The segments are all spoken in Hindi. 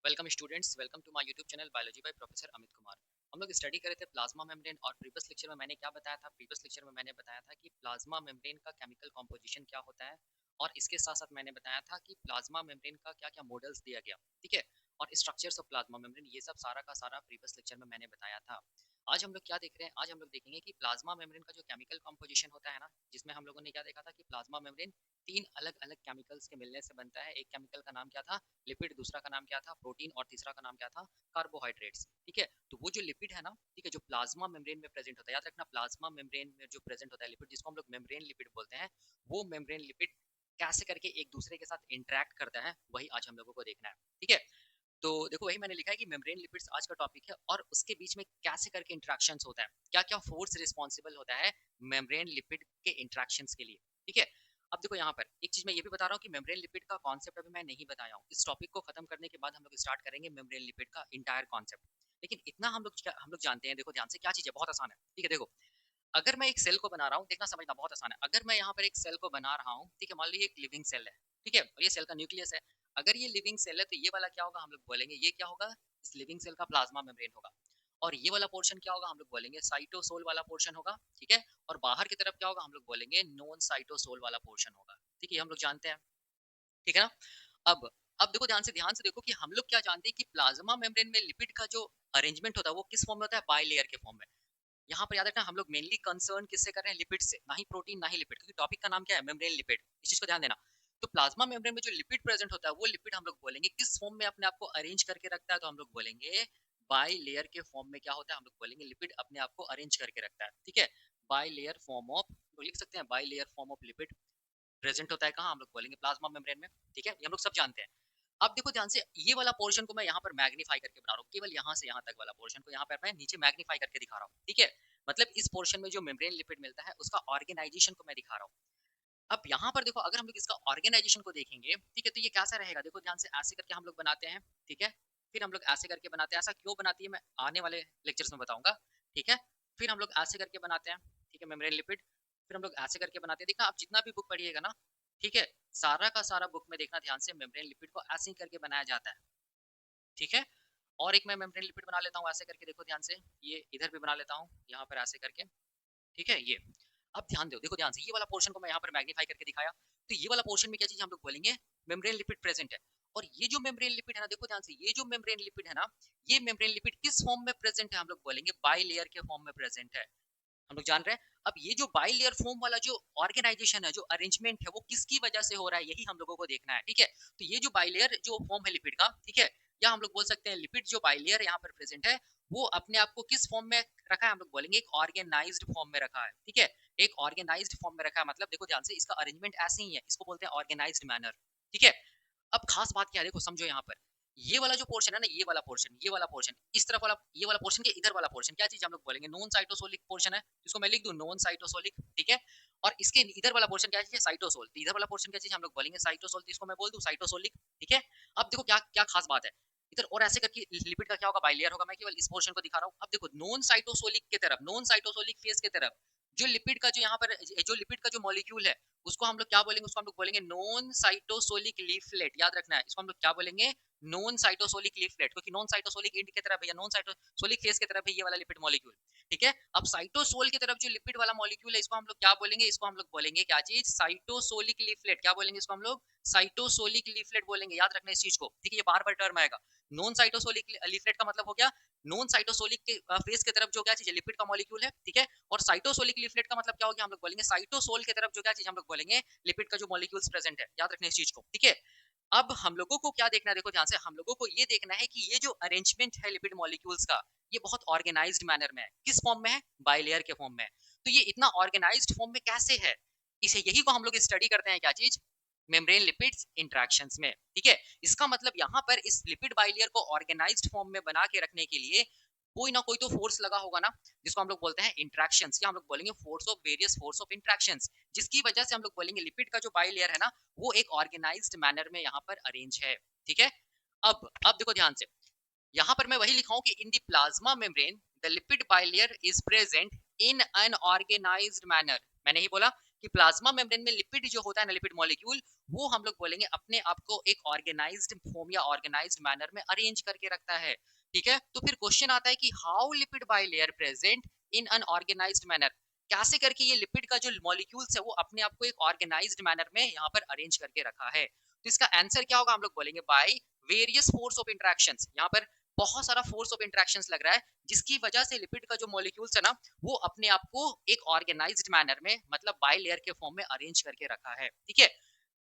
Welcome students, welcome to my YouTube channel biology by professor Amit Kumar. हम लोग स्टडी कर रहे थे प्लाज्मा मेम्ब्रेन और प्रीवियस लेक्चर में मैंने क्या बताया था। प्रीवियस लेक्चर में मैंने बताया था कि प्लाज्मा मेम्ब्रेन का केमिकल कॉम्पोजिशन क्या होता है, और इसके साथ साथ मैंने बताया था कि प्लाज्मा मेम्ब्रेन का क्या क्या मॉडल्स दिया गया, ठीक है, और स्ट्रक्चर्स ऑफ प्लाज्मा मेम्ब्रेन, ये सब सारा का सारा प्रीवियस लेक्चर में मैंने बताया था। आज हम लोग क्या देख रहे हैं, आज हम लोग देखेंगे कि प्लाज्मा मेम्ब्रेन का जो केमिकल कॉम्पोजिशन होता है ना, जिसमें हम लोगों ने क्या देखा था कि प्लाज्मा मेम्ब्रेन तीन अलग अलग केमिकल्स के मिलने से बनता है। एक केमिकल का नाम क्या था, लिपिड, दूसरा का नाम क्या था, प्रोटीन, और तीसरा का नाम क्या था, कार्बोहाइड्रेट्स। ठीक है, तो वो जो लिपिड है ना, ठीक है, जो प्लाज्मा मेम्ब्रेन में प्रेजेंट होता है, याद रखना प्लाज्मा मेम्ब्रेन में जो प्रेजेंट होता है लिपिड, जिसको हम लोग मेम्ब्रेन लिपिड बोलते हैं, वो मेम्ब्रेन लिपिड कैसे करके एक दूसरे के साथ इंटरेक्ट करता है, वही आज हम लोगों को देखना है। ठीक है, तो देखो वही मैंने लिखा है कि मेम्ब्रेन लिपिड्स आज का टॉपिक है, और उसके बीच में कैसे करके इंटरेक्शंस होता है, क्या क्या फोर्स रिस्पॉन्सिबल होता है मेम्ब्रेन लिपिड के इंटरेक्शंस के लिए। ठीक है, अब देखो यहाँ पर एक चीज मैं ये भी बता रहा हूँ कि मेम्ब्रेन लिपिड का कॉन्सेप्ट अभी मैं नहीं बताया हूँ। इस टॉपिक को खत्म करने के बाद हम लोग स्टार्ट करेंगे मेम्ब्रेन लिपिड का इंटायर कॉन्सेप्ट। लेकिन इतना हम लोग जानते हैं, देखो ध्यान से, क्या चीज है, बहुत आसान है। ठीक है, देखो अगर मैं एक सेल को बना रहा हूँ, देखना समझना बहुत आसान है। अगर मैं यहाँ पर एक सेल को बना रहा हूँ, ठीक है, मान लीजिए एक लिविंग सेल है, ठीक है, और ये सेल का न्यूक्लियस है। अगर ये लिविंग सेल है तो ये वाला क्या होगा, हम लोग बोलेंगे ये क्या होगा, इस लिविंग सेल का प्लाज्मा मेम्ब्रेन होगा। और ये वाला पोर्शन क्या होगा, हम लोग बोलेंगे साइटोसोल वाला पोर्शन होगा। ठीक है, और बाहर की तरफ क्या होगा, हम लोग बोलेंगे नॉन साइटोसोल वाला पोर्शन होगा। ठीक है, हम लोग जानते हैं। ठीक है ना। अब अब देखो ध्यान से देखो कि हम लोग क्या जानते हैं कि प्लाज्मा मेम्ब्रेन में लिपिड का जो अरेंजमेंट होता है वो किस फॉर्म में होता है, बाय लेयर के फॉर्म में। यहाँ पर याद रखना हम लोग मेनली कंसर्न किससे कर रहे हैं, लिपिड से, ना ही प्रोटीन ना ही लिपिड, क्योंकि टॉपिक का नाम क्या है, मेम्ब्रेन लिपिड, इस चीज को ध्यान देना। तो प्लाज्मा मेम्ब्रेन में जो लिपिड प्रेजेंट होता है वो लिपिड हम लोग बोलेंगे किस फॉर्म में अपने आप को अरेंज करके रखता है, तो हम लोग बोलेंगे बाय लेयर के फॉर्म में क्या होता है, हम लोग बोलेंगे लिपिड अपने आप को अरेंज करके रखता है। ठीक है, बाय लेयर फॉर्म ऑफ, तो लिख सकते हैं by layer form of lipid present होता है कहाँ, हम लोग बोलेंगे प्लाज्मा मेम्ब्रेन में। ठीक है, ये हम लोग सब जानते हैं। अब देखो ध्यान से, ये वाला पोर्शन को मैं यहाँ पर मैग्नीफाई करके बना रहा हूँ, केवल यहाँ से यहाँ तक वाला पोर्शन को यहाँ पर मैं नीचे मैग्नीफाई करके दिखा रहा हूँ। ठीक है, मतलब इस पोर्शन में जो मेम्ब्रेन लिपिड मिलता है उसका ऑर्गेनाइजेशन को मैं दिखा रहा हूँ। अब यहाँ पर देखो अगर हम लोग इसका ऑर्गेनाइजेशन को देखेंगे, ठीक है, तो ये कैसा रहेगा, देखो ध्यान से, ऐसे करके हम लोग बनाते हैं। ठीक है, फिर हम लोग ऐसे करके बनाते हैं, ऐसा क्यों बनाती है मैं आने वाले लेक्चर्स में बताऊंगा। ठीक है, फिर हम लोग ऐसे करके बनाते हैं, ठीक है, मेम्ब्रेन लिपिड, फिर हम लोग ऐसे करके बनाते हैं। देखना आप जितना भी बुक पढ़िएगा ना, ठीक है, सारा का सारा बुक में देखना ध्यान से, मेम्ब्रेन लिपिड को ऐसे ही करके बनाया जाता है। ठीक है, और एक मैं मेम्ब्रेन लिपिड बना लेता हूँ ऐसे करके, देखो ध्यान से, ये इधर भी बना लेता हूँ यहाँ पर ऐसे करके। ठीक है, ये अब ध्यान दो, देखो ध्यान से, ये वाला पोर्शन को मैं यहाँ पर मैग्नीफाई करके दिखाया, तो ये वाला पोर्शन में क्या चीज हम लोग बोलेंगे, मेम्ब्रेन लिपिड प्रेजेंट है। और ये जो मेम्ब्रेन लिपिड है ना, देखो ध्यान से, ये जो मेम्ब्रेन लिपिड है ना, ये मेम्ब्रेन लिपिड किस फॉर्म में प्रेजेंट है, हम लोग बोलेंगे बाई लेयर के फॉर्म में प्रेजेंट है। हम लोग जान रहे हैं। अब ये जो बाई लेयर फॉर्म वाला जो ऑर्गेनाइजेशन है, जो अरेंजमेंट है, वो किसकी वजह से हो रहा है, यही हम लोगों को देखना है। ठीक है, तो ये जो बाई लेयर जो फॉर्म है लिपिड का, ठीक है, या हम लोग बोल सकते हैं लिपिड जो बाई लेयर यहाँ पर प्रेजेंट है, वो अपने आप को किस फॉर्म में रखा है, हम लोग बोलेंगे एक ऑर्गेनाइज्ड फॉर्म में रखा है। ठीक है, एक ऑर्गेनाइज्ड फॉर्म में रखा है, मतलब देखो ध्यान से, इसका अरेंजमेंट ऐसे ही है, इसको बोलते हैं ऑर्गेनाइज्ड मैनर। ठीक है, अब खास बात क्या है, देखो समझो यहाँ पर, ये वाला जो पोर्शन है ना, ये वाला पोर्शन, ये वाला पोर्शन, इस तरफ वाला, ये वाला पोर्शन के इधर वाला पोर्शन क्या चीज हम लोग बोलेंगे, नॉन साइटोसोलिक पोर्शन है, इसको मैं लिख दूं नॉन साइटोसोलिक। ठीक है, और इसके इधर वाला पोर्शन क्या चीज है, साइटोसोल, तो इधर वाला पोर्शन क्या चीज हम लोग बोलेंगे साइटोसोल, तो इसको मैं बोल दूं साइटोसोलिक। ठीक है, अब देखो क्या क्या खास बात है, इधर और ऐसे करके लिपिड का क्या होगा, बाइलेयर होगा, मैं केवल इस पोर्शन को दिखा रहा हूँ। अब देखो नॉन साइटोसोलिक की तरफ, नॉन साइटोसोलिक फेज की तरफ, जो लिपिड का जो यहाँ पर, जो लिपिड का जो मॉलिक्यूल है, उसको हम लोग क्या बोलेंगे, उसको हम लोग बोलेंगे नॉन साइटोसोलिक लीफलेट, याद रखना है, इसको हम लोग क्या बोलेंगे, नॉन साइटोसोलिक लीफलेट, क्योंकि नॉन साइटोसोलिक एंड की तरफ है या नॉन साइटोसोलिक फेज की तरफ है ये वाला लिपिड मॉलिक्यूल। ठीक है, अब साइटोसोल की तरफ जो लिपिड वाला मॉलिक्यूल है, इसको हम लोग क्या बोलेंगे, इसको हम लोग बोलेंगे क्या चीज, साइटोसोलिक लीफलेट, क्या बोलेंगे इसको हम लोग, साइटोसोलिक लीफलेट बोलेंगे, याद रखना इस चीज को। ठीक है, ये बार बार टर्म आएगा। नॉन साइटोसोलिक लीफलेट का मतलब हो गया नॉन साइटोसोलिक के फेज की तरफ जो क्या चीज है, लिपिड का मॉलिक्यूल है। ठीक है, और साइटोसोलिक लीफलेट का मतलब क्या हो गया, हम लोग बोलेंगे साइटोसोल की तरफ जो क्या चीज हम लोग बोलेंगे, लिपिड का जो मॉलिक्यूल्स प्रेजेंट है, याद रखना इस चीज को। ठीक है, अब हम लोगों को क्या देखना है, देखो ध्यान से, हम लोगों को ये देखना है कि ये जो अरेंजमेंट है लिपिड मॉलिक्यूल्स का, ये बहुत ऑर्गेनाइज्ड मैनर में है, किस फॉर्म में है, बाइलेयर के फॉर्म में है। तो ये इतना ऑर्गेनाइज्ड फॉर्म में कैसे है, इसे यही को हम लोग स्टडी करते हैं, क्या चीज, मेम्ब्रेन लिपिड्स इंटरेक्शंस में। ठीक है, इसका मतलब यहाँ पर इस लिपिड बाइलेयर को ऑर्गेनाइज्ड फॉर्म में बना के रखने के लिए कोई ना कोई तो फोर्स लगा होगा ना, जिसको हम लोग बोलते हैं इंट्रैक्शंस, या हम लोग बोलेंगे force of various force of interactions, जिसकी वजह से हम लोग बोलेंगे लिपिड का जो बाइलेयर है ना, वो एक ऑर्गेनाइज्ड मैनर में यहाँ पर अरेंज है। ठीक है, अब देखो ध्यान से, यहाँ पर मैं वही लिखा हूँ कि in the plasma membrane the lipid bilayer is present in an organized manner. मैंने ही बोला कि प्लाज्मा मेम्ब्रेन में लिपिड जो होता है ना, लिपिड मॉलिक्यूल, वो हम लोग बोलेंगे अपने आप को एक ऑर्गेनाइज्ड फॉर्म या ऑर्गेनाइज्ड मैनर में अरेंज करके रखता है। ठीक है, तो फिर क्वेश्चन आता है कि how lipid bilayer present in an organized manner, कैसे करके ये लिपिड का जो मॉलिक्यूल्स है वो अपने आप को एक ऑर्गेनाइज्ड मैनर में यहाँ पर अरेंज करके रखा है। तो इसका आंसर क्या होगा, हम लोग बोलेंगे by various force of interactions. यहाँ पर बहुत सारा फोर्स ऑफ इंटरेक्शंस लग रहा है, जिसकी वजह से लिपिड का जो मॉलिक्यूल्स है ना, वो अपने आप को एक ऑर्गेनाइज्ड मैनर में, मतलब बाइलेयर के फॉर्म में अरेंज करके रखा है। ठीक है,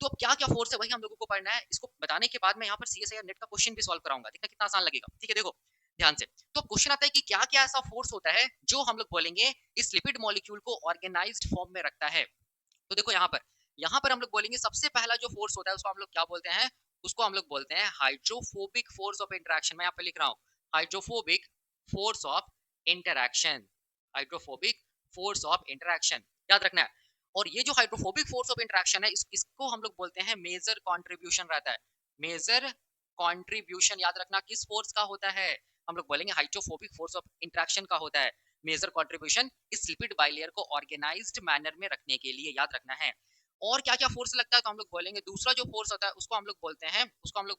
तो अब क्या क्या फोर्स है वही हम लोगों को पढ़ना है। इसको बताने के बाद मैं यहाँ पर सीएसआईआर नेट का क्वेश्चन भी सॉल्व कराऊंगा, देखना कितना आसान लगेगा। ठीक है, देखो ध्यान से। तो क्वेश्चन आता है कि क्या क्या ऐसा फोर्स होता है जो हम लोग बोलेंगे इस लिपिड मॉलिक्यूल को ऑर्गेनाइज्ड फॉर्म में रखता है। तो देखो यहाँ पर हम लोग बोलेंगे सबसे पहला जो फोर्स होता है उसको हम लोग क्या बोलते हैं, उसको हम लोग बोलते हैं हाइड्रोफोबिक फोर्स ऑफ इंटरेक्शन। मैं यहाँ पे लिख रहा हूँ hydrophobic force of interaction, hydrophobic force of interaction, याद रखना है। और ये जो हाइड्रोफोबिक फोर्स ऑफ इंटरेक्शन है, इसको हम लोग बोलते हैं मेजर कॉन्ट्रीब्यूशन रहता है। मेजर कॉन्ट्रीब्यूशन याद रखना किस फोर्स का होता है, हम लोग बोलेंगे हाइड्रोफोबिक फोर्स ऑफ इंटरेक्शन का होता है मेजर कॉन्ट्रीब्यूशन इस लिपिड बाइलेयर को ऑर्गेनाइज्ड मैनर में रखने के लिए, याद रखना है। और क्या क्या फोर्स लगता है, तो हम लोग बोलेंगे दूसरा जो फोर्स होता है उसको हम लोग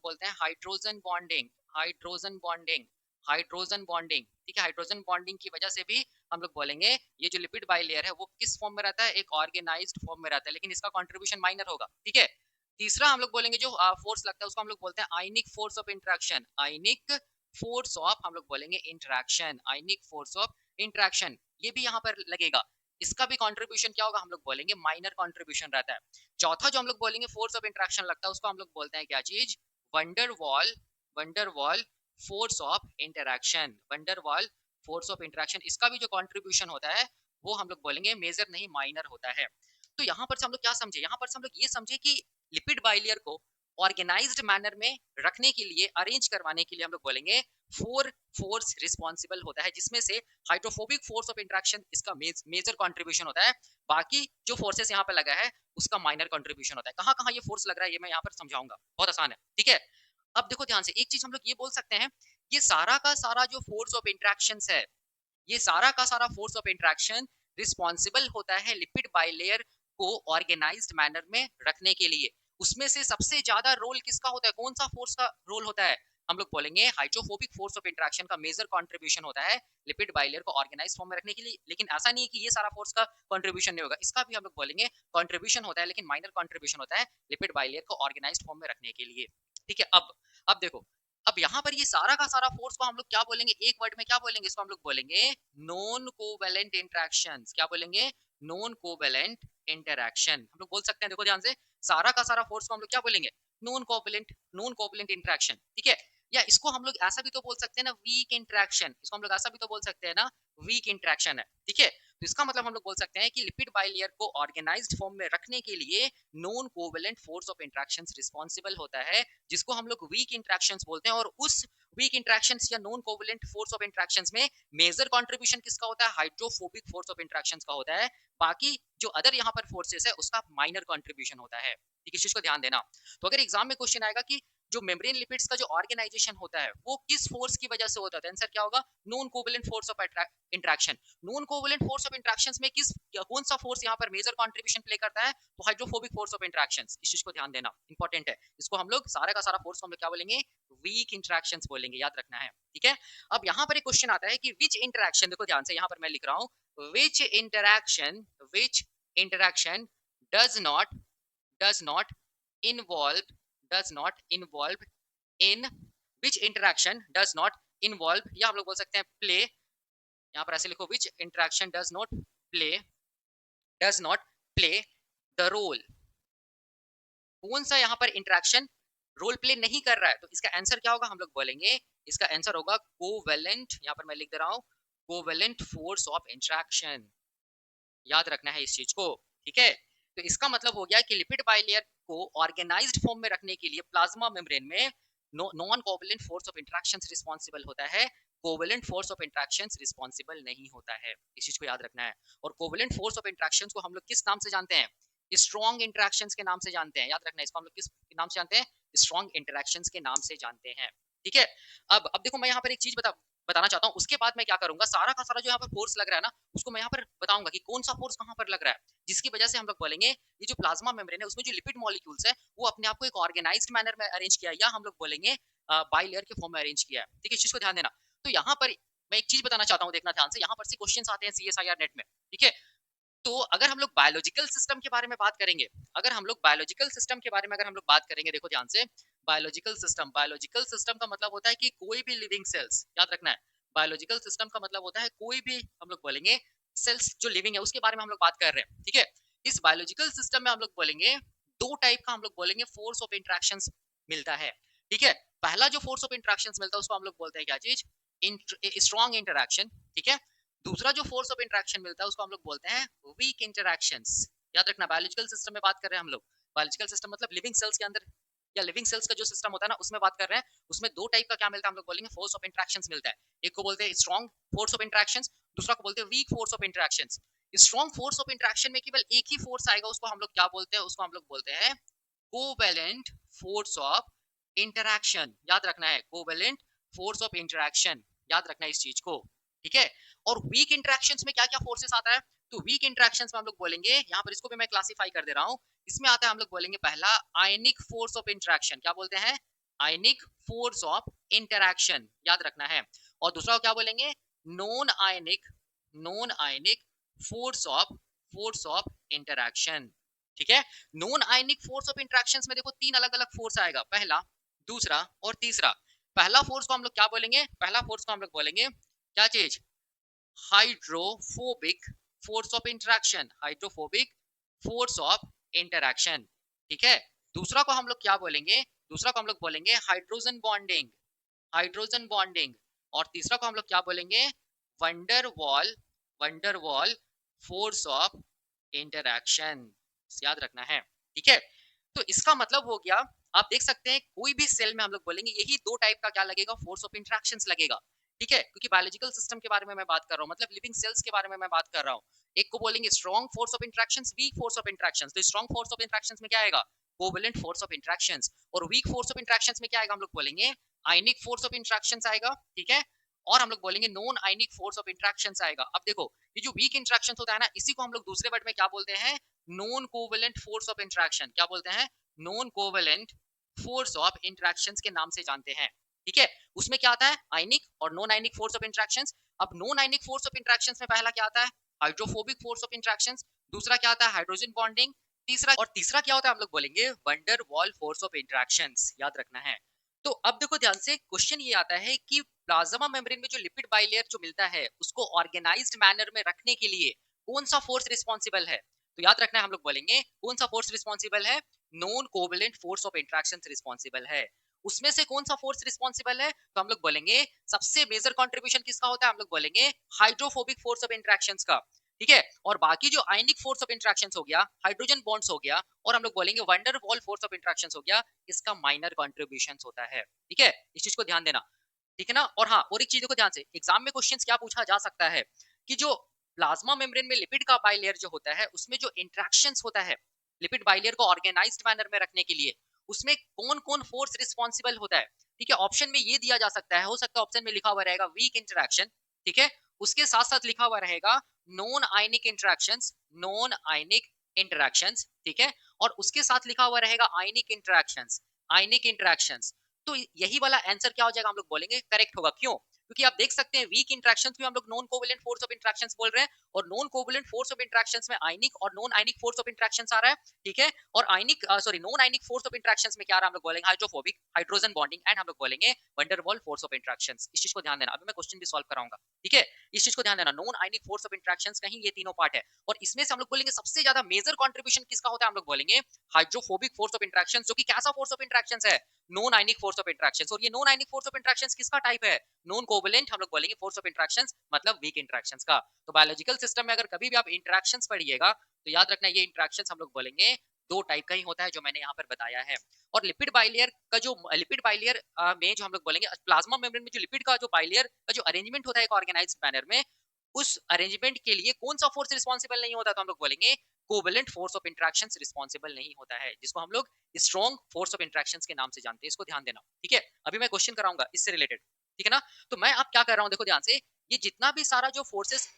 बोलते हैं hydrogen bonding, hydrogen bonding, hydrogen bonding. ठीक है, हाइड्रोजन बॉन्डिंग की वजह से भी हम लोग बोलेंगे ये जो लिपिड बाइलेयर है वो किस फॉर्म में रहता है, एक ऑर्गेनाइज्ड फॉर्म में रहता है, लेकिन इसका कंट्रीब्यूशन माइनर होगा। ठीक है, तीसरा हम लोग बोलेंगे जो फोर्स लगता है उसको हम लोग बोलते हैं ionic force of interaction, ionic force of हम लोग बोलेंगे interaction, ionic force of interaction, ये भी यहाँ पर लगेगा। इसका भी कंट्रीब्यूशन क्या होगा, हम लोग बोलेंगे माइनर कंट्रीब्यूशन रहता है। चौथा जो हम लोग बोलेंगे फोर्स ऑफ इंटरेक्शन लगता है उसको हम लोग बोलते हैं क्या चीज, van der Waals, van der Waals force of interaction, van der Waals force of interaction. इसका भी जो कंट्रीब्यूशन होता है वो हम लोग बोलेंगे मेजर नहीं माइनर होता है। तो यहाँ पर से हम लोग क्या समझे, यहाँ पर से हम लोग ये समझे कि लिपिड बाइलेयर को ऑर्गेनाइज्ड मैनर में रखने के लिए, अरेंज करवाने के लिए हम लोग बोलेंगे फोर फोर्स रिस्पॉन्सिबल होता है, जिसमें से हाइड्रोफोबिक फोर्स ऑफ इंटरेक्शन इसका मेजर कंट्रीब्यूशन होता है, बाकी जो फोर्सेस यहाँ पे लगा है उसका माइनर कंट्रीब्यूशन होता है। कहाँ कहाँ ये फोर्स लग रहा है ये मैं यहाँ पर समझाऊंगा, बहुत आसान है। ठीक है, अब देखो ध्यान से, एक चीज हम लोग ये बोल सकते हैं, ये सारा का सारा जो फोर्स ऑफ इंटरेक्शन है, ये सारा का सारा फोर्स ऑफ इंटरेक्शन रिस्पॉन्सिबल होता है लिपिड बाइलेयर को ऑर्गेनाइज्ड मैनर में रखने के लिए। उसमें से सबसे ज्यादा रोल किसका होता है, कौन सा फोर्स का रोल होता है, हम लोग बोलेंगे हाइड्रोफोबिक फोर्स ऑफ इंटरेक्शन का मेजर कंट्रीब्यूशन होता है लिपिड बाइलेयर को ऑर्गेनाइज फॉर्म में रखने के लिए। लेकिन ऐसा नहीं है कि ये सारा फोर्स का कंट्रीब्यूशन नहीं होगा, इसका भी हम लोग बोलेंगे कंट्रीब्यूशन होता है, लेकिन माइनर कंट्रीब्यूशन होता है लिपिड बाइलेयर को ऑर्गेनाइज फॉर्म में रखने के लिए। ठीक है, अब देखो, अब यहाँ पर ये सारा का सारा फोर्स को हम लोग क्या बोलेंगे, एक वर्ड में क्या बोलेंगे, इसको हम लोग बोलेंगे नॉन कोवेलेंट इंटरेक्शंस। क्या बोलेंगे, नॉन कोवेलेंट इंटरेक्शन हम लोग बोल सकते हैं। देखो ध्यान से, सारा का सारा फोर्स को हम लोग क्या बोलेंगे, non covalent, non covalent interaction. ठीक है, या इसको हम लोग ऐसा भी तो बोल सकते हैं ना, वीक इंटरेक्शन, इसको हम लोग ऐसा भी तो बोल सकते हैं ना, वीक इंटरेक्शन है। ठीक है, तो इसका मतलब हम लोग बोल सकते हैं कि लिपिड बाइलेयर को ऑर्गेनाइज्ड फॉर्म में रखने के लिए non covalent force of interactions responsible होता है, जिसको हम लोग वीक इंटरेक्शंस बोलते हैं। और उस वीक इंटरेक्शंस या non covalent force of interactions में मेजर कंट्रीब्यूशन किसका होता है, हाइड्रोफोबिक फोर्स ऑफ इंटरेक्शंस का होता है, बाकी जो अदर यहाँ पर फोर्सेस है उसका माइनर कंट्रीब्यूशन होता है। ठीक है, इस चीज को ध्यान देना। तो अगर एग्जाम में क्वेश्चन आएगा कि जो मेम्ब्रेन लिपिड्स का जो ऑर्गेनाइजेशन होता है वो किस फोर्स की वजह से होता है, आंसर क्या होगा, non covalent force of interaction. Non covalent force of interactions में कौन सा फोर्स यहाँ पर मेजर कंट्रीब्यूशन प्ले करता है, तो हाइड्रोफोबिक फोर्स ऑफ इंटरेक्शंस। इस चीज को ध्यान देना, इंपॉर्टेंट है। इसको हम लोग सारा का सारा फोर्स को हम लोग क्या बोलेंगे, वीक इंटरेक्शंस बोलेंगे, याद रखना है। ठीक है, अब यहाँ पर एक क्वेश्चन आता है कि विच इंटरेक्शन, देखो ध्यान से, यहाँ पर मैं लिख रहा हूँ which interaction, which interaction does not, does not involved, does not involve in, which interaction does not involve, या हम लोग बोल सकते हैं play, यहाँ पर ऐसे लिखो which interaction play does not play the role, कौन सा यहाँ पर इंटरेक्शन रोल प्ले नहीं कर रहा है, तो इसका आंसर क्या होगा, हम लोग बोलेंगे इसका आंसर होगा कोवेलेंट, यहाँ पर मैं लिख दे रहा हूँ कोवेलेंट फोर्स ऑफ इंटरेक्शन, याद रखना है इस चीज को। ठीक है, तो इसका मतलब हो गया कि लिपिड बाइलेयर को ऑर्गेनाइज्ड फॉर्म में रखने के लिए प्लाज्मा मेम्ब्रेन में non covalent force of interactions responsible होता है, covalent force of interactions responsible नहीं होता है, इस चीज को याद रखना है। और कोवेलेंट फोर्स ऑफ इंटरेक्शंस को हम लोग किस नाम से जानते हैं, स्ट्रॉन्ग इंटरेक्शंस के नाम से जानते हैं, याद रखना है, इसको हम लोग किस नाम से जानते हैं, स्ट्रॉन्ग इंटरेक्शंस के नाम से जानते हैं। ठीक है, अब देखो मैं यहाँ पर एक चीज बताना चाहता हूँ। उसके बाद मैं क्या करूँगा, सारा का सारा जो यहाँ पर फोर्स लग रहा है ना, उसको मैं यहाँ पर बताऊँगा कि कौन-सा फोर्स कहाँ पर लग रहा है। जिसकी वजह से हम लोग बोलेंगे, ये जो प्लाज़्मा मेम्ब्रेन है, उसमें जो लिपिड मॉलिक्यूल्स है, वो अपने आप को एक ऑर्गेनाइज़्ड मैनर में अरेंज किया है, या हम लोग बोलेंगे बाइलेयर के फॉर्म में अरेंज किया है। ठीक है? इस चीज़ को ध्यान देना। तो यहाँ पर मैं एक चीज़ बताना चाहता हूँ, देखना ध्यान से, यहाँ पर से क्वेश्चन्स आते हैं सीएसआईआर नेट में। ठीक है? तो अगर हम लोग बायोलॉजिकल सिस्टम के बारे में बात करेंगे, अगर हम लोग बायोलॉजिकल सिस्टम के बारे में अगर हम लोग बात करेंगे, देखो ध्यान से, बायोलॉजिकल सिस्टम का मतलब होता है कि कोई भी लिविंग सेल्स, याद रखना है, बायोलॉजिकल सिस्टम का मतलब होता है कोई भी, हम लोग बोलेंगे सेल्स जो लिविंग है, उसके बारे में हम लोग बात कर रहे हैं। ठीक है? इस बायोलॉजिकल सिस्टम में हम लोग बोलेंगे दो टाइप का, हम लोग बोलेंगे फोर्स ऑफ इंट्रैक्शन मिलता है। ठीक है? पहला जो फोर्स ऑफ इंट्रैक्शन मिलता है, उसको हम लोग बोलते हैं क्या चीज, स्ट्रॉन्ग इंटरैक्शन। ठीक है? दूसरा जो फोर्स ऑफ इंटरेक्शन मिलता है, उसको हम लोग बोलते हैं वीक इंटरैक्शंस। याद रखना, बायोलॉजिकल सिस्टम में बात कर रहे हैं हम लोग। बायोलॉजिकल सिस्टम मतलब लिविंग सेल्स के अंदर, या लिविंग सेल्स का जो सिस्टम होता है ना, उसमें बात कर रहे हैं। उसमें दो टाइप का क्या मिलता है, हम लोग बोलेंगे फोर्स ऑफ इंटरेक्शंस मिलता है। एक को बोलते हैं स्ट्रॉन्ग फोर्स ऑफ इंटरेक्शंस, दूसरा को बोलते हैं weak force of interactions. Strong force of interaction में केवल एक ही फोर्स आएगा, उसको हम लोग क्या बोलते हैं, उसको हम लोग बोलते हैं कोवेलेंट फोर्स ऑफ इंटरैक्शन। याद रखना है, कोवेलेंट फोर्स ऑफ इंटरैक्शन, याद रखना है इस चीज को। ठीक है? और वीक इंटरैक्शंस में क्या क्या फोर्सेस आता है, तो वीक इंटरैक्शंस में हम लोग बोलेंगे, यहाँ पर इसको भी मैं क्लासिफाई कर दे रहा हूँ। इसमें आता है, हम लोग बोलेंगे पहला आयनिक फोर्स ऑफ इंटरैक्शन। क्या बोलते हैं, आयनिक फोर्स ऑफ इंटरैक्शन, याद रखना है। और दूसरा क्या बोलेंगे, non ionic force of interaction. ठीक है? Non ionic force of interactions में देखो तीन अलग अलग फोर्स आएगा, पहला, दूसरा और तीसरा। पहला फोर्स को हम लोग क्या बोलेंगे, पहला फोर्स को हम लोग बोलेंगे क्या चीज, hydrophobic force of interaction, hydrophobic force of interaction. ठीक है? दूसरा को हम लोग क्या बोलेंगे, दूसरा को हम लोग बोलेंगे हाइड्रोजन बॉन्डिंग, हाइड्रोजन बॉन्डिंग। और तीसरा को हम लोग क्या बोलेंगे, van der Waals, van der Waals force of interaction. याद रखना है। ठीक है? तो इसका मतलब हो गया, आप देख सकते हैं कोई भी सेल में हम लोग बोलेंगे यही दो टाइप का क्या लगेगा, फोर्स ऑफ इंटरैक्शंस लगेगा। ठीक है? क्योंकि बायोलॉजिकल सिस्टम के बारे में मैं बात कर रहा हूँ, मतलब लिविंग सेल्स के बारे में मैं बात कर रहा हूँ। एक को बोलेंगे strong force of interactions, weak force of interactions. तो स्ट्रॉन्ग फोर्स ऑफ इंटरैक्शंस में क्या आएगा, कोवेलेंट फोर्स ऑफ इंटरैक्शंस। और वीक फोर्स ऑफ इंटरैक्शंस में क्या आएगा, हम लोग बोलेंगे आयनिक फोर्स ऑफ इंटरैक्शंस आएगा। ठीक है? और हम लोग बोलेंगे non ionic force of interactions आएगा। अब देखो, ये जो वीक इंटरैक्शन होता है ना, इसी को हम लोग दूसरे वर्ड में क्या बोलते हैं, non covalent force of interaction. क्या बोलते हैं, non covalent force of interactions के नाम से जानते हैं। ठीक है? उसमें क्या आता है, आयनिक और non ionic force of interactions. अब non ionic force of interactions में पहला क्या आता है, हाइड्रोफोबिक फोर्स ऑफ इंटरैक्शंस। दूसरा क्या आता है, हाइड्रोजन बॉन्डिंग। तीसरा क्या होता है, हम लोग बोलेंगे wonder Waals force of interactions. याद रखना है। तो अब देखो ध्यान से, क्वेश्चन ये आता है कि प्लाज्मा मेम्ब्रेन में जो लिपिड बाइलेयर जो मिलता है, उसको ऑर्गेनाइज्ड मैनर में रखने के लिए कौन सा फोर्स रिस्पॉन्सिबल है। तो याद रखना है, हम लोग बोलेंगे कौन सा फोर्स रिस्पॉन्सिबल है, non covalent force of interaction responsible है। उसमें से कौन सा फोर्स रिस्पॉन्सिबल है, तो हम लोग बोलेंगे सबसे मेजर कंट्रीब्यूशन किसका होता है, हम लोग बोलेंगे हाइड्रोफोबिक फोर्स ऑफ इंटरैक्शन का। ठीक है? और बाकी जो आयनिक फोर्स ऑफ इंटरैक्शन हो गया, हाइड्रोजन बॉन्ड्स हो गया, और हम लोग बोलेंगे wonder Waals force of interaction हो गया, इसका माइनर कंट्रीब्यूशन होता है। ठीक है? इस चीज को ध्यान देना। ठीक है ना? और हाँ, और एक चीज को ध्यान से, एग्जाम में क्वेश्चंस क्या पूछा जा सकता है कि जो प्लाज्मा मेम्ब्रेन में लिपिड का बाइलेयर जो होता है, उसमें जो इंटरैक्शंस होता है लिपिड बाइलेयर को ऑर्गेनाइज्ड मैनर में रखने के लिए, उसमें कौन कौन फोर्स रिस्पॉन्सिबल होता है। ठीक है? ऑप्शन में ये दिया जा सकता है, हो सकता है ऑप्शन में लिखा हुआ रहेगा वीक इंटरैक्शन। ठीक है? उसके साथ साथ लिखा हुआ रहेगा non ionic interactions, non ionic interactions. ठीक है? और उसके साथ लिखा हुआ रहेगा आयनिक इंटरैक्शंस, आयनिक इंटरैक्शंस। तो यही वाला आंसर क्या हो जाएगा, हम लोग बोलेंगे करेक्ट होगा। क्यों? क्योंकि आप देख सकते हैं वीक इंटरैक्शंस में हम लोग non covalent force of interactions बोल रहे हैं, और non covalent force of interactions में आयनिक और non ionic force of interactions आ रहा है। ठीक है? और ionic sorry non ionic force of interactions में क्या आ रहा है, हम लोग बोलेंगे हाइड्रोफोबिक, हाइड्रोजन बॉन्डिंग, एंड हम लोग बोलेंगे वंडरवॉल फोर्स ऑफ इंटरैक्शंस। इस चीज को ध्यान देना, अभी मैं क्वेश्चन भी सॉल्व कराऊंगा। ठीक है? इस चीज को ध्यान देना, non ionic force of interactions कहीं ये तीनों पार्ट है, और इसमें से हम लोग बोलेंगे सबसे ज्यादा मेजर कंट्रीब्यूशन किसका होता है, हम लोग बोलेंगे हाइड्रोफोबिक फोर्स ऑफ इंटरैक्शंस, जो कि कैसा फोर्स ऑफ इंटरैक्शंस है, non ionic force of interactions. और ये non ionic force of interactions किसका टाइप है, नॉन कोवेलेंट, हम लोग बोलेंगे फोर्स ऑफ इंटरैक्शंस, मतलब वीक इंटरैक्शंस का। तो बायोलॉजिकल सिस्टम में अगर कभी भी आप इंटरैक्शंस पढ़िएगा, तो याद रखना ये इंटरैक्शंस हम लोग बोलेंगे दो टाइप का ही होता है, जो मैंने यहाँ पर बताया है। और लिपिड बाइलेयर का जो लिपिड बाइलेयर में जो हम लोग बोलेंगे प्लाज्मा मेम्ब्रेन में जो लिपिड का जो बाइलेयर का जो अरेंजमेंट होता है एक ऑर्गेनाइज्ड मैनर में, उस अरेंजमेंट के लिए कौन सा फोर्स रिस्पॉन्सिबल नहीं होता, तो हम लोग बोलेंगे covalent force of interactions responsible नहीं होता है, जिसको हम लोग स्ट्रॉन्ग फोर्स ऑफ इंटरैक्शंस के नाम से जानते हैं। इसको ध्यान देना। ठीक है? अभी मैं क्वेश्चन कराऊंगा इससे रिलेटेड। ठीक है ना। तो मैं अब क्या कर रहा हूँ, देखो ध्यान से, ये जितना भी सारा जो फोर्सेस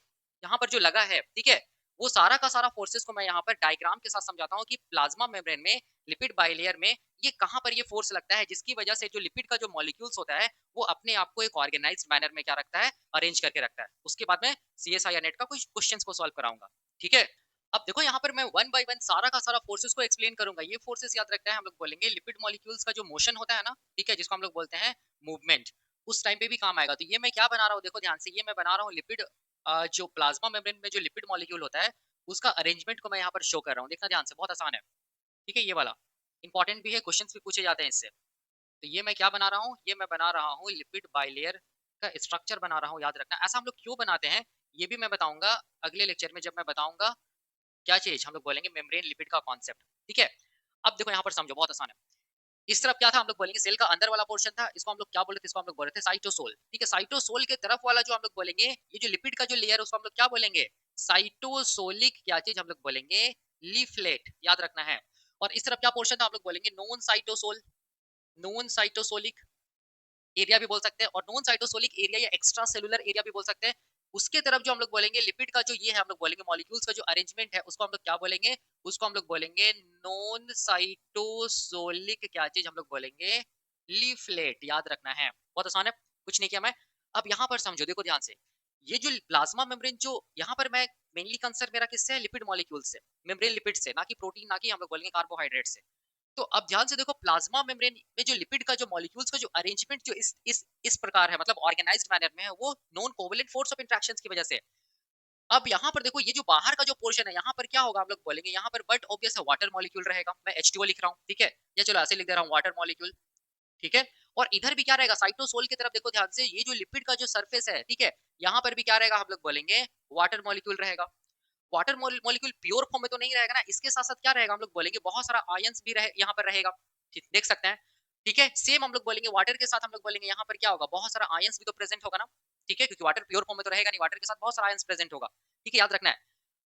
यहाँ पर जो लगा है, ठीक है, वो सारा का सारा फोर्सेस को मैं यहाँ पर डायग्राम के साथ समझाता हूँ कि प्लाज्मा मेम्ब्रेन में, लिपिड बाइलेयर में, ये कहाँ पर ये फोर्स लगता है, जिसकी वजह से जो लिपिड का जो मॉलिक्यूल्स होता है वो अपने आप को एक ऑर्गेनाइज्ड मैनर में क्या रखता है, अरेंज करके रखता है। उसके बाद में सीएसआई नेट का कुछ क्वेश्चंस को सॉल्व कराऊंगा, ठीक है। अब देखो यहाँ पर मैं वन बाय वन सारा का सारा फोर्सेस को एक्सप्लेन करूंगा। ये फोर्सेस याद रखता है, हम लोग बोलेंगे लिपिड मॉलिक्यूल्स का जो मोशन होता है ना, ठीक है, जिसको हम लोग बोलते हैं मूवमेंट, उस टाइम पे भी काम आएगा। तो ये मैं क्या बना रहा हूँ, देखो ध्यान से, ये मैं बना रहा हूँ लिपिड, जो प्लाज्मा मेम्ब्रेन में जो लिपिड मॉलिक्यूल होता है उसका अरेंजमेंट को मैं यहाँ पर शो कर रहा हूँ। देखना ध्यान से, बहुत आसान है, ठीक है, ये वाला इंपॉर्टेंट भी है, क्वेश्चन भी पूछे जाते हैं इससे। तो ये मैं क्या बना रहा हूँ, ये मैं बना रहा हूँ लिपिड बाइलेयर का स्ट्रक्चर बना रहा हूँ। याद रखना, ऐसा हम लोग क्यों बनाते हैं ये भी मैं बताऊंगा अगले लेक्चर में, जब मैं बताऊंगा क्या चीज हम लोग बोलेंगे मेम्ब्रेन लिपिड का कॉन्सेप्ट, ठीक है। अब देखो यहाँ पर समझो, बहुत आसान है। इस तरफ क्या था, हम लोग बोलेंगे सेल का अंदर वाला पोर्शन था, इसको हम लोग क्या बोलते थे, इसको हम लोग बोलते थे साइटोसोल, ठीक है। साइटोसोल के तरफ वाला जो हम लोग बोलेंगे, ये जो लिपिड का जो लेयर है उसको हम लोग क्या बोलेंगे, साइटोसोलिक क्या चीज हम लोग बोलेंगे, लीफलेट, याद रखना है। और इस तरफ क्या पोर्शन था, हम लोग बोलेंगे non cytosol, non cytosolic area भी बोल सकते हैं, और नॉन साइटोसोलिक एरिया या एक्स्ट्रा सेलुलर एरिया भी बोल सकते हैं। उसके तरफ जो हम लोग बोलेंगे लिपिड का जो ये है, हम लोग बोलेंगे मॉलिक्यूल्स का जो अरेंजमेंट है, उसको हम लोग क्या बोलेंगे, उसको हम लोग बोलेंगे नॉन साइटोसोलिक क्या चीज हम लोग बोलेंगे, लीफलेट, याद रखना है। बहुत आसान है, कुछ नहीं किया मैं। अब यहाँ पर समझो, देखो ध्यान से, ये जो प्लाज्मा मेम्ब्रेन, जो यहाँ पर मैं मेनली कंसर्न मेरा किससे है, लिपिड मॉलिक्यूल से, मेम्ब्रेन लिपिड से, ना कि प्रोटीन, ना कि हम लोग बोलेंगे कार्बोहाइड्रेट से। तो अब ध्यान से देखो, प्लाज्मा मेम्ब्रेन में जो लिपिड का जो मॉलिक्यूल्स का जो अरेंजमेंट जो इस प्रकार है, मतलब ऑर्गेनाइज्ड मैनर में है, वो non covalent force of interactions की वजह से। अब यहाँ पर देखो, ये जो बाहर का जो पोर्शन है, यहाँ पर क्या होगा, हम लोग बोलेंगे यहाँ पर बट ऑब्वियस है वाटर मॉलिक्यूल रहेगा, मैं H2O लिख रहा हूँ, ठीक है, या चलो ऐसे लिख दे रहा हूँ वाटर मॉलिक्यूल, ठीक है। और इधर भी क्या रहेगा, साइटोसोल की तरफ देखो ध्यान से, ये जो लिपिड का जो सरफेस है, ठीक है, यहाँ पर भी क्या रहेगा, हम लोग बोलेंगे वाटर मॉलिक्यूल रहेगा। वाटर मॉलिक्यूल प्योर फॉर्म में तो नहीं रहेगा ना, इसके साथ साथ क्या रहेगा, हम लोग बोलेंगे बहुत सारा आयंस भी रहे यहाँ पर रहेगा, देख सकते हैं, ठीक है। सेम हम लोग बोलेंगे वाटर के साथ, हम लोग बोलेंगे यहाँ पर क्या होगा, बहुत सारा आयंस भी तो प्रेजेंट होगा ना, ठीक है, क्योंकि वाटर प्योर फॉर्म में तो रहेगा नहीं, वाटर के साथ बहुत सारा आयंस प्रेजेंट होगा, ठीक है, याद रखना है।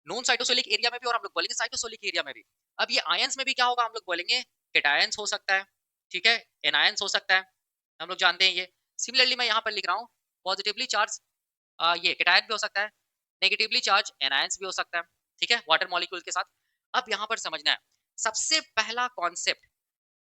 नॉन साइटोसोलिक एरिया में भी और हम लोग बोलेंगे साइटोसोलिक एरिया में भी। अब ये आयंस में भी क्या होगा, हम लोग बोलेंगे केटायंस हो सकता है, ठीक है, एनायंस हो सकता है, हम लोग जानते हैं ये। सिमिलरली मैं यहाँ पर लिख रहा हूँ पॉजिटिवली चार्ज, ये केटायन भी हो सकता है, नेगेटिवली चार्ज एनायंस भी हो सकता है, ठीक है, वाटर मॉलिक्यूल के साथ। अब यहाँ पर समझना है, सबसे पहला कॉन्सेप्ट,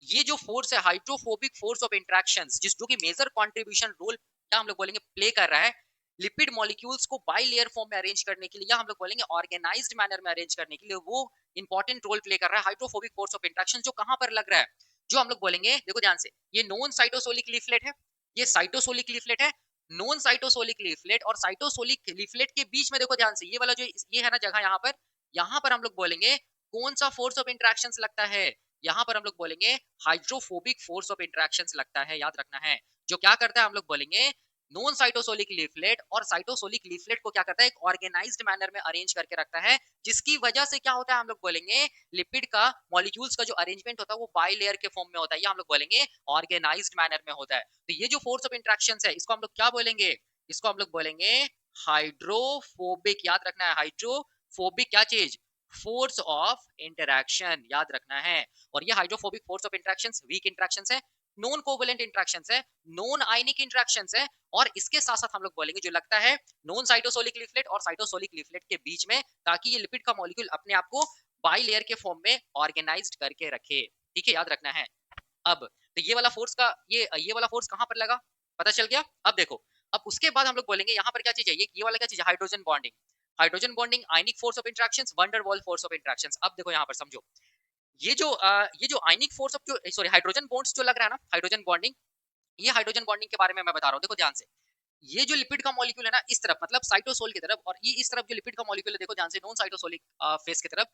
ये जो फोर्स है हाइड्रोफोबिक फोर्स ऑफ इंटरेक्शंस, जिस जो कि मेजर कंट्रीब्यूशन रोल क्या हम लोग बोलेंगे प्ले कर रहा है लिपिड मॉलिक्यूल्स को बाई लेयर फॉर्म में अरेंज करने के लिए, या हम लोग बोलेंगे ऑर्गेनाइज्ड मैनर में अरेंज करने के लिए, वो इंपॉर्टेंट रोल प्ले कर रहा है हाइड्रोफोबिक फोर्स ऑफ इंटरेक्शन, जो कहां पर लग रहा है, जो हम लोग बोलेंगे, देखो ध्यान से, ये नॉन साइटोसोलिक लीफलेट है, ये साइटोसोलिक लीफलेट है, नॉन साइटोसोलिक लीफलेट और साइटोसोलिक लीफलेट के बीच में देखो ध्यान से, ये वाला जो ये है ना जगह, यहाँ पर हम लोग बोलेंगे कौन सा फोर्स ऑफ इंटरेक्शंस लगता है, यहाँ पर हम लोग बोलेंगे हाइड्रोफोबिक फोर्स ऑफ इंटरेक्शंस लगता है, याद रखना है। जो क्या करता है, हम लोग बोलेंगे नॉन साइटोसोलिक लीफलेट, और साइटोसोलिक लीफलेट को क्या करता है, एक ऑर्गेनाइज्ड मैनर में अरेंज करके रखता है, जिसकी वजह से क्या होता है, हम लोग बोलेंगे लिपिड का मॉलिक्यूल्स का जो अरेंजमेंट होता है वो बाई लेयर के फॉर्म में होता है, या हम लोग बोलेंगे ऑर्गेनाइज्ड मैनर में होता है। तो ये जो फोर्स ऑफ इंटरेक्शंस है, इसको हम लोग क्या बोलेंगे, इसको हम लोग बोलेंगे हाइड्रोफोबिक, याद रखना है, हाइड्रोफोबिक क्या चीज, फोर्स ऑफ इंटरेक्शन, याद रखना है। और ये hydrophobic force of interactions weak interactions है, नॉन कोवेलेंट इंटरेक्शंस है, नॉन आयनिक इंटरेक्शंस है, और इसके साथ साथ हम लोग बोलेंगे जो लगता है नॉन साइटोसोलिक लीफलेट और साइटोसोलिक लीफलेट के बीच में, ताकि ये लिपिड का मॉलिक्यूल अपने आप को बाई लेयर के फॉर्म में ऑर्गेनाइज्ड करके रखे, ठीक है, याद रखना है। अब तो ये वाला फोर्स का ये वाला फोर्स कहां पर लगा, पता चल गया। अब देखो, अब उसके बाद हम लोग बोलेंगे यहाँ पर क्या चीज है, ये वाला क्या चीज है, hydrogen bonding, hydrogen bonding ionic force of interactions, wonder Waals force of interactions. अब देखो यहाँ पर समझो, ये जो आयनिक फोर्स ऑफ जो सॉरी हाइड्रोजन बॉन्ड्स जो लग रहा है ना, हाइड्रोजन बॉन्डिंग, ये हाइड्रोजन बॉन्डिंग के बारे में मैं बता रहा हूँ, देखो ध्यान से, ये जो लिपिड का मॉलिक्यूल है ना इस तरफ, मतलब साइटोसोल की तरफ, और ये इस तरफ जो लिपिड का मॉलिक्यूल है, देखो ध्यान से, नॉन साइटोसोलिक फेस की तरफ,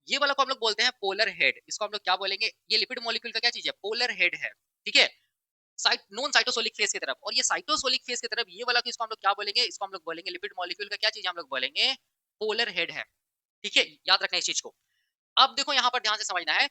ये वाला को हम लोग बोलते हैं पोलर हेड, इसको हम लोग क्या बोलेंगे, ये लिपिड मॉलिक्यूल का क्या चीज है, पोलर हेड है, ठीक है, साइट नॉन साइटोसोलिक फेस की तरफ। और ये साइटोसोलिक फेस की तरफ ये वाला, इसको हम लोग क्या बोलेंगे, इसको हम लोग बोलेंगे लिपिड मॉलिक्यूल का क्या चीज है, हम लोग बोलेंगे पोलर हेड है, ठीक है, याद रखना इस चीज को। अब देखो यहाँ पर ध्यान से समझना है,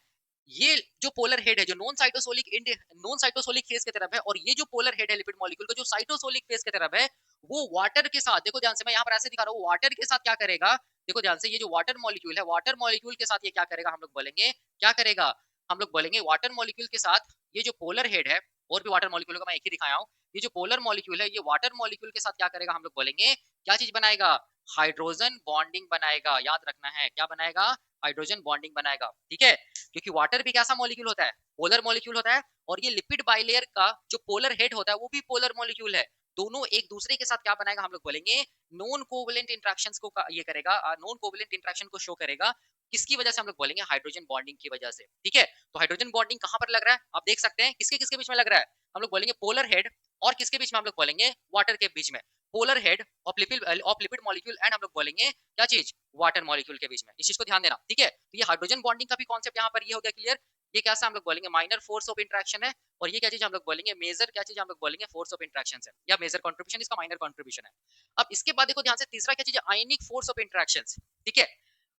ये जो पोलर हेड है जो नॉन साइटोसोलिक फेस की तरफ है, और ये जो पोलर हेड है लिपिड मॉलिक्यूल का जो साइटोसोलिक फेस की तरफ है, वो वाटर के साथ, देखो ध्यान से, मैं यहाँ पर ऐसे दिखा रहा हूँ, वाटर के साथ क्या करेगा, देखो ध्यान से, ये जो वाटर मॉलिक्यूल है, वाटर मॉलिक्यूल के साथ ये क्या करेगा, हम लोग बोलेंगे क्या करेगा, हम लोग बोलेंगे वाटर मॉलिक्यूल के साथ ये जो पोलर हेड है, और भी वाटर मॉलिक्यूल का मैं एक ही दिखाया हूँ। ये जो पोलर मॉलिक्यूल है ये वाटर मॉलिक्यूल के साथ क्या करेगा, हम लोग बोलेंगे क्या चीज बनाएगा, हाइड्रोजन बॉन्डिंग बनाएगा। याद रखना है क्या बनाएगा, हाइड्रोजन बॉन्डिंग बनाएगा। ठीक है, क्योंकि वाटर भी कैसा मॉलिक्यूल होता है, पोलर मॉलिक्यूल होता है। और ये लिपिड बाइलेयर का जो पोलर हेड होता है वो भी पोलर मॉलिक्यूल है। दोनों एक दूसरे के साथ क्या बनाएगा, हम लोग बोलेंगे नॉन कोवेलेंट इंटरेक्शंस को ये करेगा, नॉन कोवेलेंट इंटरेक्शन को शो करेगा। किसकी वजह से, हम लोग बोलेंगे हाइड्रोजन बॉन्डिंग की वजह से। ठीक है, तो हाइड्रोजन बॉन्डिंग कहां पर लग रहा है, आप देख सकते हैं किसके किसके बीच में लग रहा है, हम लोग बोलेंगे पोलर हेड और किसके बीच में, हम लोग बोलेंगे वाटर के बीच में। Polar head of lipid molecule and हम लोग बोलेंगे क्या चीज, वाटर मॉलिक्यूल के बीच में। इस चीज को ध्यान देना। ठीक है, तो ये हाइड्रोजन बॉन्डिंग का भी कॉन्सेप्ट यहाँ पर ये हो गया क्लियर। ये कैसा, हम लोग बोलेंगे माइनर फोर्स ऑफ इंटरेक्शन है। और ये क्या चीज हम लोग बोलेंगे मेजर, क्या चीज हम लोग बोलेंगे फोर्स ऑफ इंटरेक्शन है, या मेजर कंट्रीब्यूशन इसका माइनर कंट्रीब्यूशन है। अब इसके बाद देखो ध्यान से, तीसरा क्या चीज है, आयनिक फोर्स ऑफ इंटरेक्शन। ठीक है,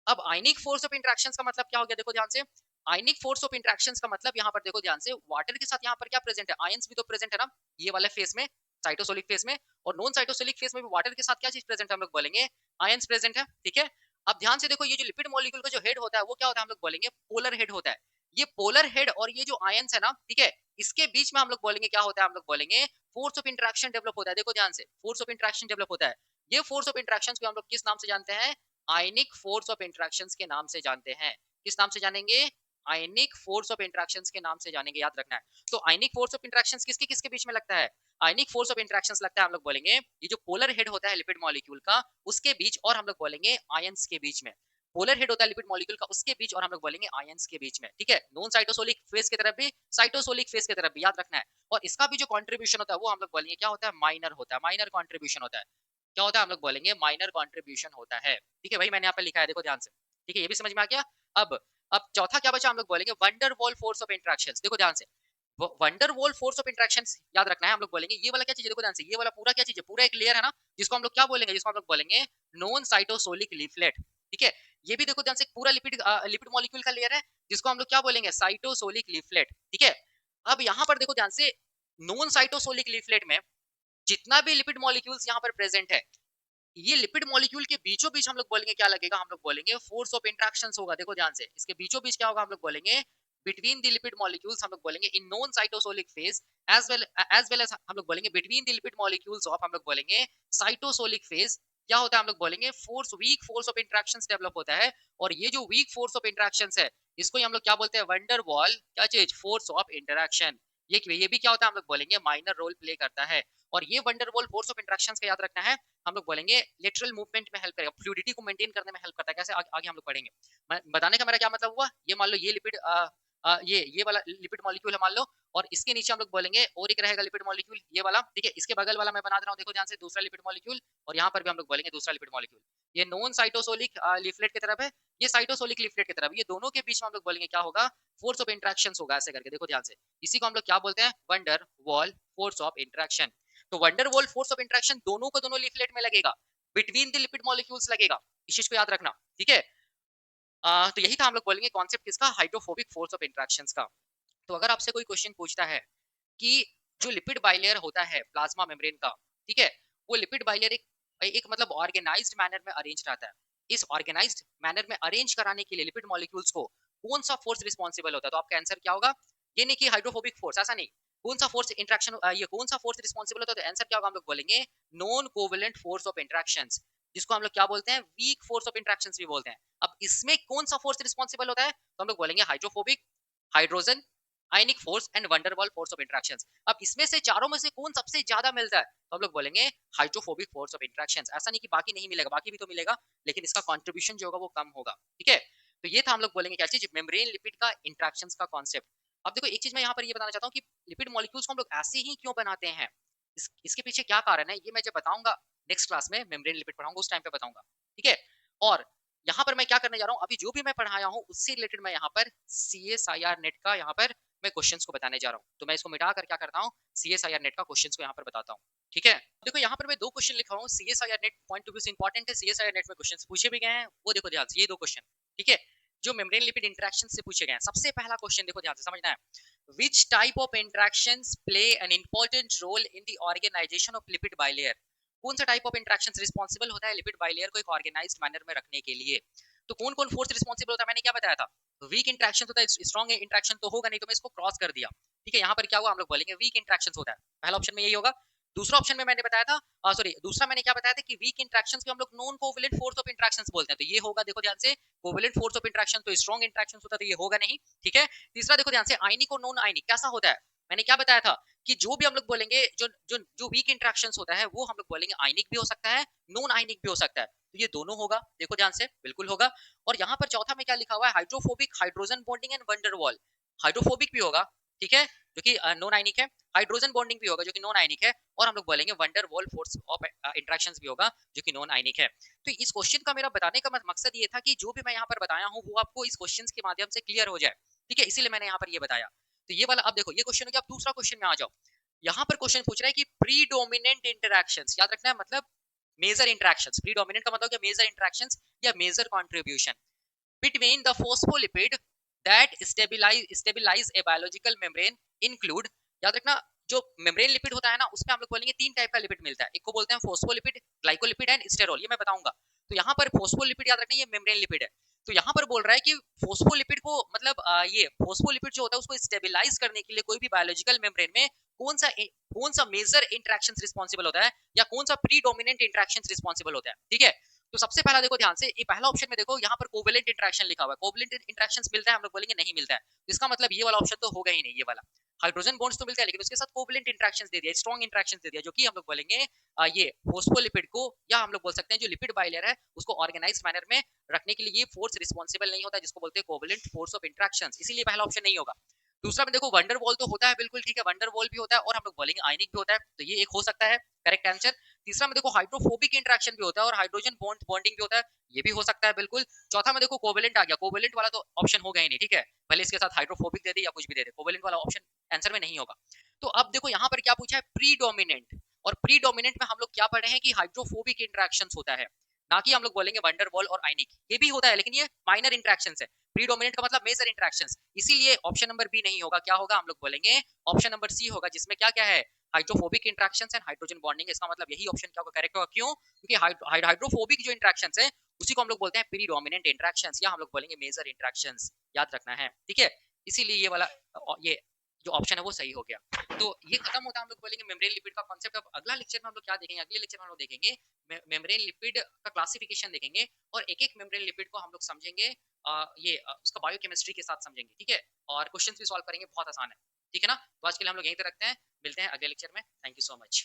अब आयनिक फोर्स ऑफ इंटरेक्शन का मतलब क्या हो गया, देखो ध्यान से, आयनिक फोर्स ऑफ इंटरेक्शन का मतलब यहाँ पर देखो ध्यान से, वाटर के साथ यहाँ पर क्या प्रेजेंट है, आयंस भी तो प्रेजेंट है ना, ये वाले फेस में, साइटोसोलिक फेस में। और नॉन साइटोसोलिक फेस में भी वाटर के साथ क्या चीज प्रेजेंट है, हम लोग बोलेंगे आयंस प्रेजेंट है। ठीक है, अब ध्यान से देखो, ये जो लिपिड मॉलिक्यूल का जो हेड होता है वो क्या होता है, हम लोग बोलेंगे पोलर हेड होता है। ये पोलर हेड और ये जो आयंस है ना, ठीक है, इसके बीच में हम लोग बोलेंगे क्या होता है, हम लोग बोलेंगे फोर्स ऑफ इंटरेक्शन डेवलप होता है। देखो ध्यान से, फोर्स ऑफ इंटरेक्शन डेवलप होता है। ये फोर्स ऑफ इंटरेक्शन को हम लोग किस नाम से जानते हैं, आयनिक फोर्स ऑफ इंटरेक्शंस के नाम से जानते हैं। किस नाम से जानेंगे, आयनिक फोर्स ऑफ इंटरेक्शंस के नाम से जानेंगे, याद रखना है। तो आयनिक फोर्स ऑफ इंटरेक्शंस किसके किसके बीच में लगता है, आयनिक फोर्स ऑफ इंटरेक्शंस लगता है, हम लोग बोलेंगे ये जो पोलर हेड होता है लिपिड मॉलिक्यूल का उसके बीच, और हम लोग बोलेंगे आयंस के बीच में। पोलर हेड होता है लिपिड मॉलिक्यूल का उसके बीच, और हम लोग बोलेंगे आयंस के बीच में। ठीक है, नॉन साइटोसोलिक फेस की तरफ भी, साइटोसोलिक फेस की तरफ भी, याद रखना है। और इसका भी जो कंट्रीब्यूशन होता है वो हम लोग बोलेंगे क्या होता है, माइनर होता है, माइनर कंट्रीब्यूशन होता है। क्या होता है, हम लोग बोलेंगे माइनर कंट्रीब्यूशन होता है। ठीक है, वही मैंने यहाँ पे लिखा है, देखो ध्यान से। ठीक है, ये भी समझ में आ गया। अब अब चौथा क्या बचा, हम लोग बोलेंगे wonder Waals force of interactions. देखो ध्यान से, wonder Waals force of interactions याद रखना है, हम लोग बोलेंगे ये वाला क्या चीज है, देखो ध्यान से, ये वाला पूरा क्या चीज है, पूरा एक लेयर है ना, जिसको हम लोग क्या बोलेंगे, जिसको हम लोग बोलेंगे नॉन साइटोसोलिक लीफलेट। ठीक है, ये भी देखो ध्यान से पूरा लिपिड लिपिड मॉलिक्यूल का लेयर है, जिसको हम लोग क्या बोलेंगे, साइटोसोलिक लीफलेट। ठीक है, अब यहाँ पर देखो ध्यान से, नॉन साइटोसोलिक लीफलेट में जितना भी लिपिड मॉलिक्यूल्स यहाँ पर प्रेजेंट है, ये लिपिड मॉलिक्यूल के बीचों बीच हम लोग बोलेंगे क्या लगेगा, हम लोग बोलेंगे फोर्स ऑफ इंटरेक्शंस होगा। देखो ध्यान से, इसके बीचों बीच क्या होगा, हम लोग बोलेंगे बिटवीन द लिपिड मॉलिक्यूल्स, हम लोग बोलेंगे in non cytosolic phase as well as हम लोग बोलेंगे between the lipid molecules of, हम लोग बोलेंगे साइटोसोलिक फेज। क्या होता है, हम लोग बोलेंगे force, weak force of interactions develop होता है। और ये जो वीक फोर्स ऑफ इंटरेक्शंस है, इसको ही हम लोग क्या बोलते हैं, वंडर वॉल क्या चीज, फोर्स ऑफ इंटरेक्शन। ये भी क्या होता है, हम लोग बोलेंगे माइनर रोल प्ले करता है। और ये wonder Waals force of interactions का याद रखना है, हम लोग बोलेंगे लेटरल मूवमेंट में हेल्प करेगा, फ्लूइडिटी को मेंटेन करने में हेल्प करता है। कैसे, आगे हम लोग पढ़ेंगे। बताने का मेरा क्या मतलब हुआ, ये मान लो ये लिपिड ये वाला लिपिड मॉलिक्यूल है मान लो, और इसके नीचे हम लोग बोलेंगे और एक रहेगा लिपिड मॉलिक्यूल ये वाला। ठीक है, इसके बगल वाला मैं बना दे रहा हूँ, देखो ध्यान से, दूसरा लिपिड मॉलिक्यूल। और यहाँ पर भी हम लोग बोलेंगे दूसरा लिपिड मॉलिक्यूल। ये नॉन साइटोसोलिक लीफलेट की तरफ है, ये साइटोसोलिक लीफलेट की तरफ। ये दोनों के बीच में हम लोग बोलेंगे क्या होगा, फोर्स ऑफ इंटरेक्शन होगा, ऐसे करके। देखो ध्यान से, इसी को हम लोग क्या बोलते हैं, van der Waals force of interaction. तो van der Waals force of interaction दोनों को दोनों लीफलेट में लगेगा, बिटवीन द लिपिड मॉलिक्यूल्स लगेगा। इस चीज को याद रखना। ठीक है, तो यही था, हम लोग बोलेंगे कॉन्सेप्ट किसका, हाइड्रोफोबिक फोर्स ऑफ इंटरेक्शंस का। तो अगर आपसे कोई क्वेश्चन पूछता है कि जो लिपिड बाइलेयर होता है प्लाज्मा मेम्ब्रेन का, ठीक है, वो लिपिड बाइलेयर एक मतलब ऑर्गेनाइज्ड मैनर में अरेंज रहता है। इस ऑर्गेनाइज्ड मैनर में अरेंज कराने के लिए लिपिड मॉलिक्यूल्स को कौन सा फोर्स रिस्पॉन्सिबल होता है, तो आपका आंसर क्या होगा, ये नहीं कि हाइड्रोफोबिक फोर्स, ऐसा नहीं। कौन सा फोर्स इंटरेक्शन, ये कौन सा फोर्स रिस्पॉन्सिबल होता है, तो आंसर क्या होगा, हम लोग बोलेंगे non covalent force of interactions, जिसको हम लोग क्या बोलते हैं, वीक फोर्स ऑफ इंटरेक्शंस भी बोलते हैं। अब इसमें कौन सा फोर्स रिस्पॉन्सिबल होता है, तो हम लोग बोलेंगे hydrophobic, hydrogen ionic force and van der Waals force of interactions. अब इसमें से चारों में से कौन सबसे ज्यादा मिलता है, तो हम लोग बोलेंगे हाइड्रोफोबिक फोर्स ऑफ इंटरेक्शंस। ऐसा नहीं कि बाकी नहीं मिलेगा, बाकी भी तो मिलेगा, लेकिन इसका कंट्रीब्यूशन जो होगा वो कम होगा। ठीक है, तो ये था, हम लोग बोलेंगे क्या चीज, मेम्ब्रेन लिपिड का इंटरेक्शंस का कॉन्सेप्ट। अब देखो एक चीज मैं यहाँ पर ये बताना चाहता हूँ कि लिपिड मॉलिक्यूल्स को हम लोग ऐसे ही क्यों बनाते हैं, इसके पीछे क्या कारण है, ये मैं जब बताऊंगा नेक्स्ट क्लास में, मेम्ब्रेन लिपिड पढ़ाऊंगा उस टाइम पे बताऊंगा। ठीक है, और यहाँ पर मैं क्या करने जा रहा हूँ, अभी जो भी मैं पढ़ाया हूँ उससे रिलेटेड मैं यहाँ पर CSIR नेट का यहाँ पर मैं क्वेश्चंस को बताने जा रहा हूँ। तो मैं इसको मिटा कर क्या करता हूँ, CSIR नेट का क्वेश्चंस को यहाँ पर बताता हूँ। ठीक है, देखो यहाँ पर मैं दो क्वेश्चन लिखा हूँ, CSIR net point two view से इंपॉर्टेंट है, CSIR नेट में क्वेश्चंस पूछे भी गए हैं, वो देखो ध्यान से, ये दो क्वेश्चन। ठीक है, जो मेम्ब्रेन लिपिड इंटरेक्शन से पूछे गए हैं। सबसे पहला क्वेश्चन देखो ध्यान से, समझना है, which type of interactions play an important role in the organization of lipid bilayer। कौन सा टाइप ऑफ इंटरेक्शंस रिस्पॉन्सिबल होता है लिपिड बाइलेयर को एक ऑर्गेनाइज्ड मैनर में रखने के लिए। तो कौन कौन फोर्स रिस्पॉन्सिबल होता है, मैंने क्या बताया था, वीक इंटरेक्शन होता है, स्ट्रॉन्ग इंटरेक्शन तो होगा नहीं, तो मैं इसको क्रॉस कर दिया। ठीक है, यहाँ पर क्या हुआ, हम लोग बोलेंगे वीक इंटरेक्शन होता है, पहला ऑप्शन में यही होगा। दूसरा ऑप्शन में मैंने बताया था, सॉरी दूसरा मैंने क्या बताया था कि वीक इंटरेक्शंस को हम लोग non covalent force of interactions बोलते हैं, तो ये होगा, देखो ध्यान से, कोवेलेंट फोर्स ऑफ इंटरेक्शन तो स्ट्रॉन्ग इंटरेक्शंस होता है, तो ये होगा नहीं। ठीक है, तीसरा देखो ध्यान से, आयनिक और नॉन आयनिक कैसा होता है, मैंने क्या बताया था कि जो भी हम लोग बोलेंगे, जो जो जो वीक इंटरेक्शंस होता है वो हम लोग बोलेंगे आयनिक भी हो सकता है, नॉन आयनिक भी हो सकता है, तो ये दोनों होगा, देखो ध्यान से, बिल्कुल होगा। और यहाँ पर चौथा में क्या लिखा हुआ है, hydrophobic, hydrogen bonding and van der Waals, hydrophobic भी होगा, ठीक है, जो कि नॉन आयनिक है, हाइड्रोजन बॉन्डिंग भी होगा जो कि नॉन आयनिक है, और हम लोग बोलेंगे wonder Waals force of interactions भी होगा जो कि नॉन आयनिक है। तो इस क्वेश्चन का मेरा बताने का मकसद ये था कि जो भी मैं यहाँ पर बताया हूँ वो आपको इस क्वेश्चन के माध्यम से क्लियर हो जाए, ठीक है, इसीलिए मैंने यहाँ पर ये बताया। तो ये वाला, अब देखो ये क्वेश्चन हो गया, अब दूसरा क्वेश्चन में आ जाओ। यहाँ पर क्वेश्चन पूछ रहा है कि प्रीडोमिनेंट इंटरेक्शंस, याद रखना है, मतलब मेजर इंटरेक्शंस, प्रीडोमिनेंट का मतलब क्या, मेजर इंटरेक्शंस या major contribution between the phospholipid that stabilize a biological membrane include, याद रखना, जो मेम्ब्रेन लिपिड होता है ना उसमें हम लोग बोलेंगे तीन टाइप का लिपिड मिलता है, एक को बोलते हैं फोस्फोलिपिड, ग्लाइकोलिपिड एंड स्टेरोल, ये मैं बताऊंगा। तो यहाँ पर फोस्फोलिपिड याद रखना, ये मेम्ब्रेन लिपिड है। तो यहाँ पर बोल रहा है कि फोस्फोलिपिड को मतलब ये फोस्फोलिपिड जो होता है उसको स्टेबिलाईज करने के लिए कोई भी बायोलॉजिकल मेम्ब्रेन में कौन सा मेजर इंटरेक्शन रिस्पॉन्सिबल होता है, या कौन सा प्रीडोमिनेंट इंटरेक्शन रिस्पॉन्सिबल होता है, ठीक है। तो सबसे पहला देखो ध्यान से, ये पहला ऑप्शन में देखो यहाँ पर कोवेलेंट इंटरेक्शन लिखा हुआ है, कोवेलेंट इंटरेक्शंस मिलता है, हम लोग बोलेंगे नहीं मिलता है, तो इसका मतलब ये वाला ऑप्शन तो होगा ही नहीं, ये वाला। हाइड्रोजन बॉन्ड्स तो मिलता है लेकिन उसके साथ कोवेलेंट इंटरेक्शंस दे दिया, स्ट्रॉन्ग इंटरेक्शंस दे दिया, जो कि हम लोग बोलेंगे ये फोस्फोलिपिड को, या हम लोग बोल सकते हैं जो लिपिड बाइलेयर है उसको ऑर्गेनाइज्ड मैनर में रखने के लिए ये फोर्स रिस्पॉन्सिबल नहीं होता, जिसको बोलते हैं कोवेलेंट फोर्स ऑफ इंटरेक्शंस, इसीलिए पहला ऑप्शन नहीं होगा। दूसरा में देखो वंडर वॉल तो होता है, बिल्कुल ठीक है, वंडर वॉल भी होता है, और हम लोग बोलेंगे आयनिक भी होता है, तो ये एक हो सकता है करेक्ट आंसर। तीसरा में देखो हाइड्रोफोबिक इंटरेक्शन भी होता है और हाइड्रोजन बॉन्डिंग भी होता है, ये भी हो सकता है बिल्कुल। चौथा में देखो कोवेलेंट आ गया, कोवेलेंट वाला तो ऑप्शन होगा ही नहीं, ठीक है, भले इसके साथ हाइड्रोफोबिक दे दे या कुछ भी दे दे, कोवेलेंट वाला ऑप्शन आंसर में नहीं होगा। तो अब देखो यहाँ पर क्या पूछा है, प्रीडोमिनेंट, और प्रीडोमिनेंट में हम लोग क्या पढ़े हैं कि हाइड्रोफोबिक इंटरेक्शन होता है, ना कि हम लोग बोलेंगे वंडर वॉल और आयनिक, ये भी होता है लेकिन ये माइनर इंटरेक्शन है, प्रीडोमिनेंट का मतलब मेजर इंटरेक्शंस, इसीलिए ऑप्शन नंबर बी नहीं होगा, क्या होगा, हम लोग बोलेंगे ऑप्शन नंबर सी होगा, जिसमें क्या क्या है, hydrophobic interactions and hydrogen bonding, इसका मतलब यही ऑप्शन क्या होगा, करेक्ट होगा, क्यों, क्योंकि हाइड्रोफोबिक जो इंटरेक्शंस है उसी को हम लोग बोलते हैं प्रीडोमिनेंट इंटरेक्शंस, या हम लोग बोलेंगे मेजर इंटरेक्शंस, याद रखना है, ठीक है, इसीलिए ये वाला ये जो ऑप्शन है वो सही हो गया। तो ये खत्म होता है, हम लोग बोलेंगे मेम्ब्रेन लिपिड का कॉन्सेप्ट। अब अगला लेक्चर में हम लोग क्या देखेंगे, अगले लेक्चर में हम लोग देखेंगे मेम्ब्रेन लिपिड का क्लासिफिकेशन देखेंगे, और एक एक मेम्ब्रेन लिपिड को हम लोग समझेंगे, उसका बायोकेमिस्ट्री के साथ समझेंगे, ठीक है, और क्वेश्चंस भी सॉल्व करेंगे, बहुत आसान है, ठीक है ना। तो आज के लिए हम लोग यहीं तक रखते हैं, मिलते हैं अगले लेक्चर में, थैंक यू सो मच।